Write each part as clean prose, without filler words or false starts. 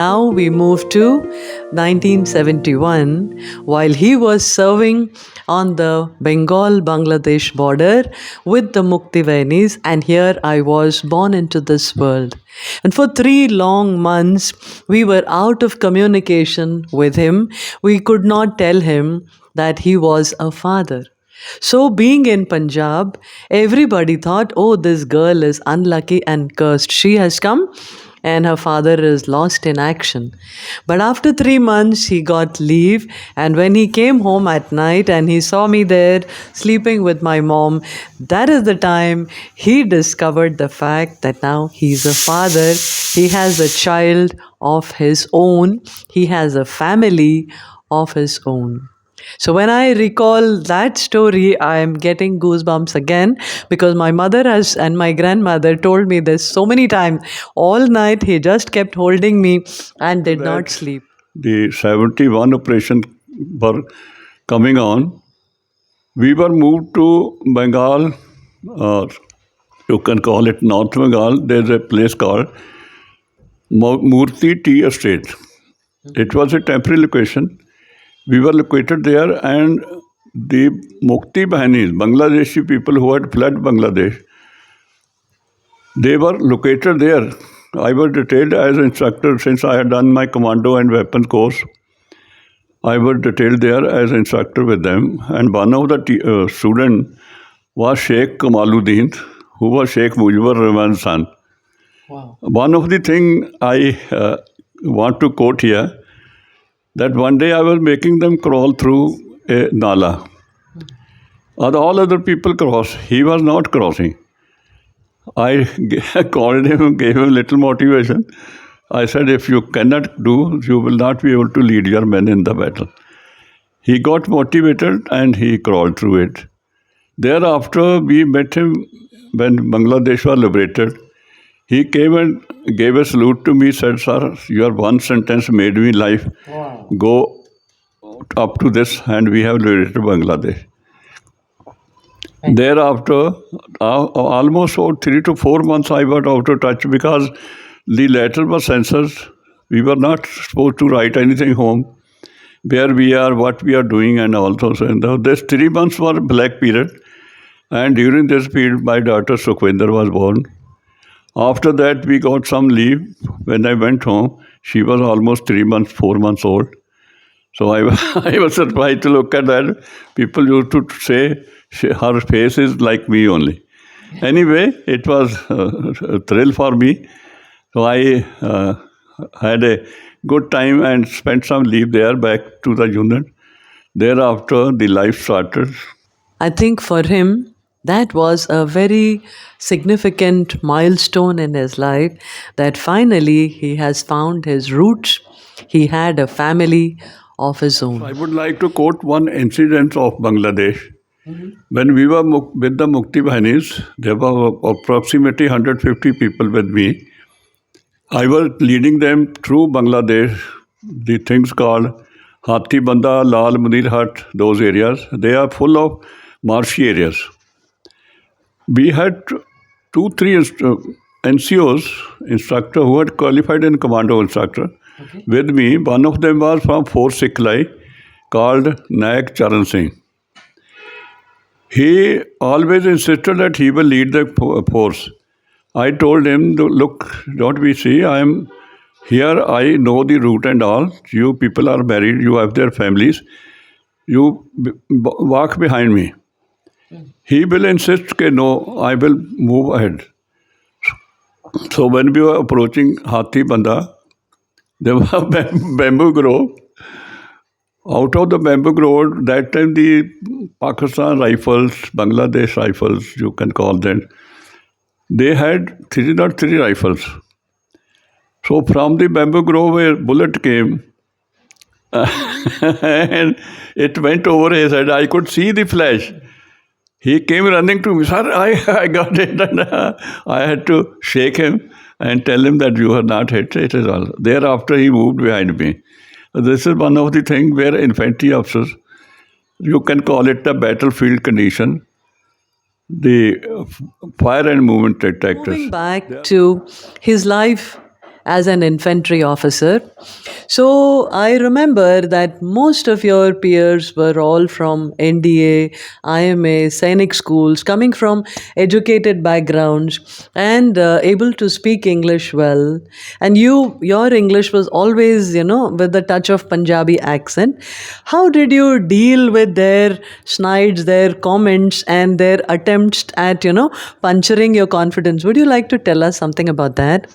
Now we move to 1971 while he was serving on the Bengal Bangladesh border with the Muktivenis, and here I was born into this world. And for 3 long months, we were out of communication with him. We could not tell him that he was a father. So, being in Punjab, everybody thought, oh, this girl is unlucky and cursed. She has come and her father is lost in action. But after 3 months, he got leave. And when he came home at night and he saw me there sleeping with my mom, that is the time he discovered the fact that now he's a father. He has a child of his own, he has a family of his own. So when I recall that story, I am getting goosebumps again because my mother has and my grandmother told me this so many times. All night he just kept holding me and did not That sleep. the 71 operation were coming on, we were moved to Bengal, or you can call it North Bengal. There's a place called Murti Tea Estate. It was a temporary location. We were located there, and the Mukti Bahanis, Bangladeshi people who had fled Bangladesh, they were located there. I was detailed as instructor since I had done my commando and weapons course. I was detailed there as instructor with them, and one of the student was Sheikh Kamaluddin, who was Sheikh Mujibur Rahman's son. Wow. One of the thing I want to quote here, that one day I was making them crawl through a nala. All other people crossed. He was not crossing. I called him, gave him a little motivation. I said, if you cannot do, you will not be able to lead your men in the battle. He got motivated and he crawled through it. Thereafter, we met him when Bangladesh was liberated. He came and gave a salute to me, said, sir, your one sentence made me life go up to this, and we have liberated Bangladesh. Thereafter, almost 3 to 4 months I was out of touch because the letter was censored. We were not supposed to write anything home, where we are, what we are doing, and all those. And this 3 months were black period. And during this period, my daughter Sukhwinder was born. After that, we got some leave. When I went home, she was almost 3 months, 4 months old. So I, I was surprised to look at that. People used to say her face is like me only. Anyway, it was a thrill for me. So I had a good time and spent some leave there back to the unit. Thereafter, the life started. I think for him, that was a very significant milestone in his life that finally he has found his roots. He had a family of his own. I would like to quote one incident of Bangladesh. When we were with the Mukti Bahanis, there were approximately 150 people with me. I was leading them through Bangladesh, the things called Hathi Banda, Lal Munir Hut, those areas. They are full of marshy areas. We had three NCOs, instructor, who had qualified in commando instructor with me. One of them was from Fort Siklai, called Naik Charan Singh. He always insisted that he will lead the force. I told him, look, don't we see, I am here, I know the route and all. You people are married, you have their families. You walk behind me. He will insist, okay, no, I will move ahead. So when we were approaching Hathi Banda, there was a bamboo grove. Out of the bamboo grove, that time the Pakistan rifles, Bangladesh rifles, you can call them, they had 303 rifles. So from the bamboo grove, a bullet came and it went over his head. I could see the flash. He came running to me, sir, I got it. And I had to shake him and tell him that you are not hit. It is all. Thereafter, he moved behind me. This is one of the things where infantry officers, you can call it the battlefield condition, the fire and movement detectors. Moving back to his life as an infantry officer. So I remember that most of your peers were all from NDA, IMA, Sainik schools, coming from educated backgrounds and able to speak English well. And your English was always, with the touch of Punjabi accent. How did you deal with their snides, their comments, and their attempts at, puncturing your confidence? Would you like to tell us something about that?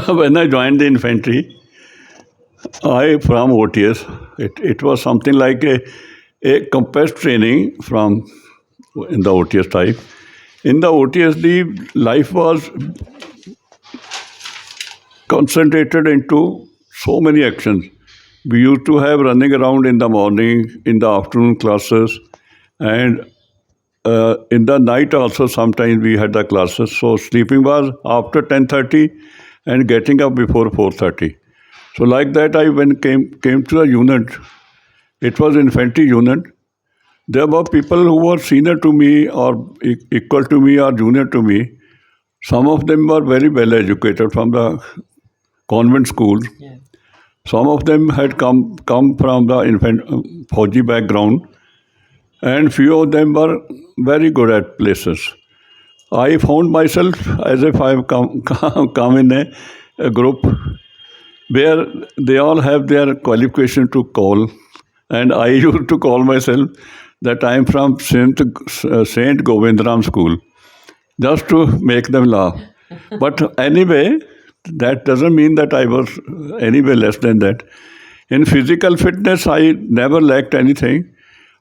When I joined the infantry, I from OTS. It was something like a compressed training from in the OTS type. In the OTS, the life was concentrated into so many actions. We used to have running around in the morning, in the afternoon classes, and in the night also sometimes we had the classes. So sleeping was after 10:30 and getting up before 4:30. So like that, I when came to the unit, it was infantry unit. There were people who were senior to me or equal to me or junior to me. Some of them were very well educated from the convent schools. Some of them had come from the Fauji background, and few of them were very good at places. I found myself as if I've come in a group where they all have their qualification to call, and I used to call myself that I am from Saint Govindram School, just to make them laugh. But anyway, that doesn't mean that I was anyway less than that. In physical fitness, I never lacked anything.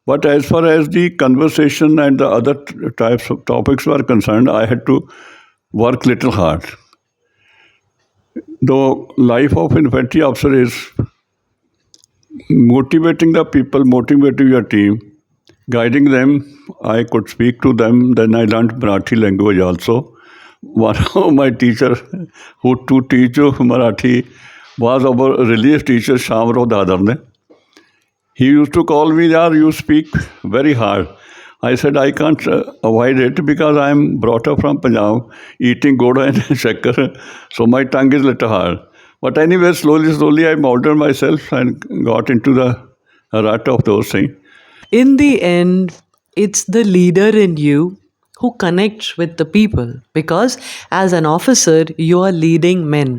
But as far as the conversation and the other types of topics were concerned, I had to work little hard. The life of infantry officer is motivating the people, motivating your team, guiding them. I could speak to them. Then I learned Marathi language also. One of my teacher who to teach Marathi was our religious teacher Shamro Dadarne. He used to call me, "Yaar, you speak very hard." I said, "I can't avoid it because I am brought up from Punjab, eating goda and shakkar, so my tongue is little hard." But anyway, slowly, I molded myself and got into the rut of those things. In the end, it's the leader in you who connects with the people, because as an officer, you are leading men.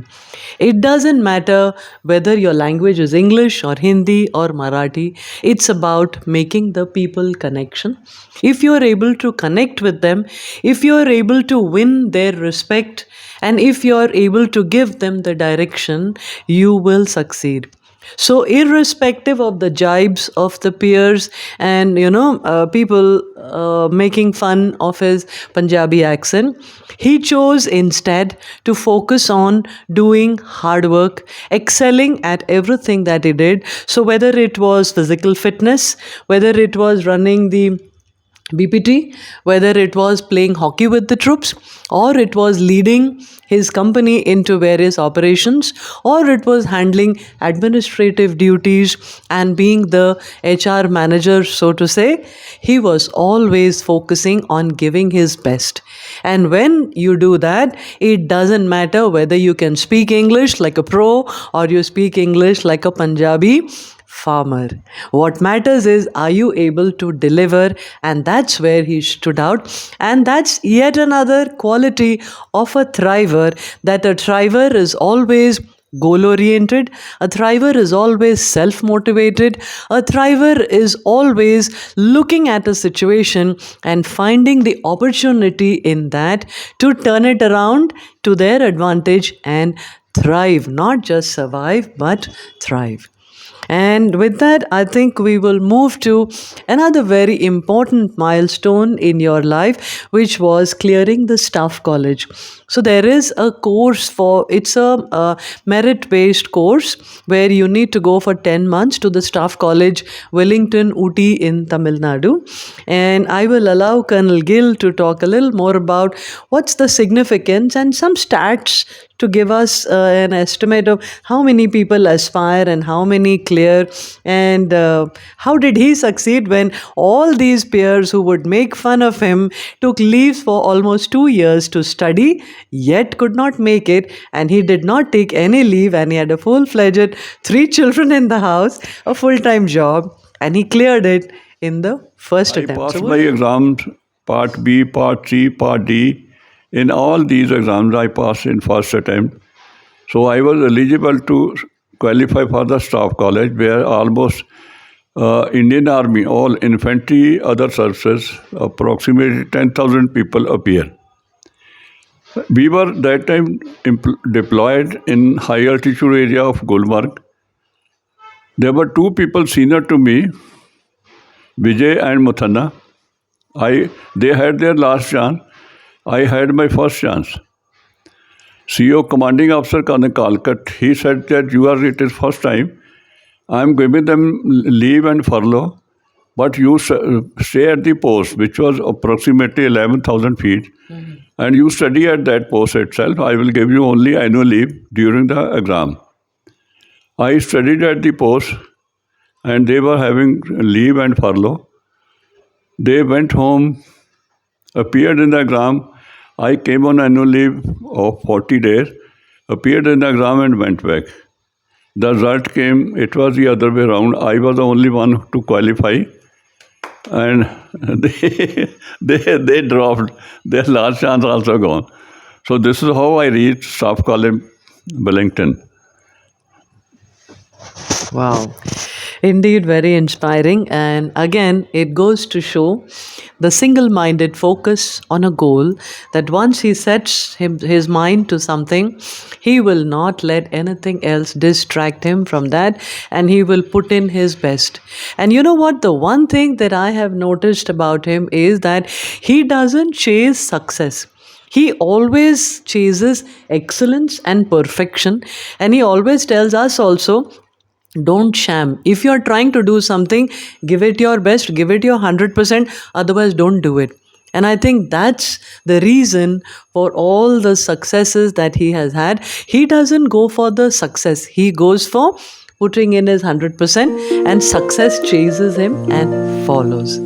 It doesn't matter whether your language is English or Hindi or Marathi, it's about making the people connection. If you are able to connect with them, if you are able to win their respect, and if you are able to give them the direction, you will succeed. So, irrespective of the jibes of the peers and people making fun of his Punjabi accent, he chose instead to focus on doing hard work, excelling at everything that he did. So, whether it was physical fitness, whether it was running the BPT, whether it was playing hockey with the troops, or it was leading his company into various operations, or it was handling administrative duties and being the HR manager, so to say, he was always focusing on giving his best. And when you do that, it doesn't matter whether you can speak English like a pro or you speak English like a Punjabi farmer. What matters is, are you able to deliver? And that's where he stood out. And that's yet another quality of a thriver, that a thriver is always goal oriented, a thriver is always self motivated, a thriver is always looking at a situation and finding the opportunity in that to turn it around to their advantage and thrive, not just survive, but thrive. And with that, I think we will move to another very important milestone in your life, which was clearing the staff college. So there is a course it's a merit based course where you need to go for 10 months to the staff college, Wellington, Uti in Tamil Nadu. And I will allow Colonel Gill to talk a little more about what's the significance and some stats to give us an estimate of how many people aspire and how many clear, and how did he succeed when all these peers who would make fun of him took leaves for almost 2 years to study, yet could not make it, and he did not take any leave, and he had a full-fledged three children in the house, a full-time job, and he cleared it in the first I attempt. So passed what my do you? exams, part B, part C, part D. In all these exams, I passed in first attempt. So I was eligible to qualify for the staff college, where almost Indian Army, all infantry, other services, approximately 10,000 people appear. We were that time deployed in high altitude area of Gulmarg. There were two people senior to me, Vijay and Muthanna. They had their last chance. I had my first chance. CO commanding officer Colonel Kalkat, he said that it is first time. I am giving them leave and furlough, but you stay at the post, which was approximately 11,000 feet, and you study at that post itself. I will give you only annual leave during the exam. I studied at the post, and they were having leave and furlough. They went home, appeared in the exam. I came on annual leave of 40 days, appeared in the exam and went back. The result came, it was the other way around. I was the only one to qualify, and they dropped. Their last chance also gone. So this is how I reached Staff College, Wellington. Wow. Indeed, very inspiring. And again, it goes to show the single minded focus on a goal, that once he sets his mind to something, he will not let anything else distract him from that, and he will put in his best. And you know what? The one thing that I have noticed about him is that he doesn't chase success. He always chases excellence and perfection, and he always tells us also, don't sham. If you're trying to do something, give it your best, give it your 100%, otherwise, don't do it. And I think that's the reason for all the successes that he has had. He doesn't go for the success, he goes for putting in his 100%, and success chases him and follows.